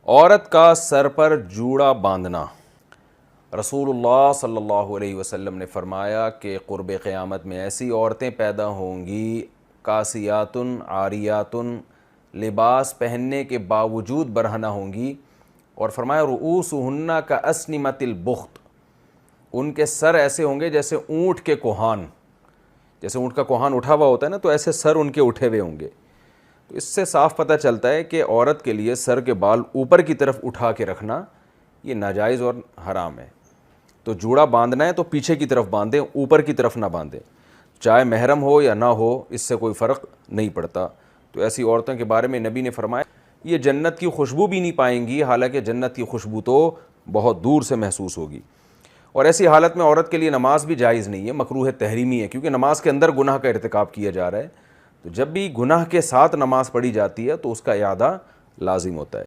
औरत का सर पर जूड़ा बांधना। रसूलुल्लाह सल्लल्लाहु अलैहि वसल्लम ने फरमाया कि क़ुर्ब क़यामत में ऐसी औरतें पैदा होंगी कासियातुन आरियातुन, लिबास पहनने के बावजूद बरहना होंगी। और फरमाया रुऊसुहुन्ना का अस्निमतिल बुख्त, उनके सर ऐसे होंगे जैसे ऊँट के कोहान, जैसे ऊँट का कोहान उठा हुआ होता है ना, तो ऐसे सर उनके उठे हुए होंगे। तो इससे साफ पता चलता है कि औरत के लिए सर के बाल ऊपर की तरफ उठा के रखना ये नाजायज़ और हराम है। तो जूड़ा बांधना है तो पीछे की तरफ बांधें, ऊपर की तरफ ना बांधें। चाहे महरम हो या ना हो, इससे कोई फ़र्क नहीं पड़ता। तो ऐसी औरतों के बारे में नबी ने फरमाया ये जन्नत की खुशबू भी नहीं पाएंगी, हालांकि जन्नत की खुशबू तो बहुत दूर से महसूस होगी। और ऐसी हालत में औरत के लिए नमाज भी जायज़ नहीं है, मकरूह तहरीमी है, क्योंकि नमाज के अंदर गुनाह का इर्तिकाब किया जा रहा है। तो जब भी गुनाह के साथ नमाज पढ़ी जाती है तो उसका इआदा लाजिम होता है।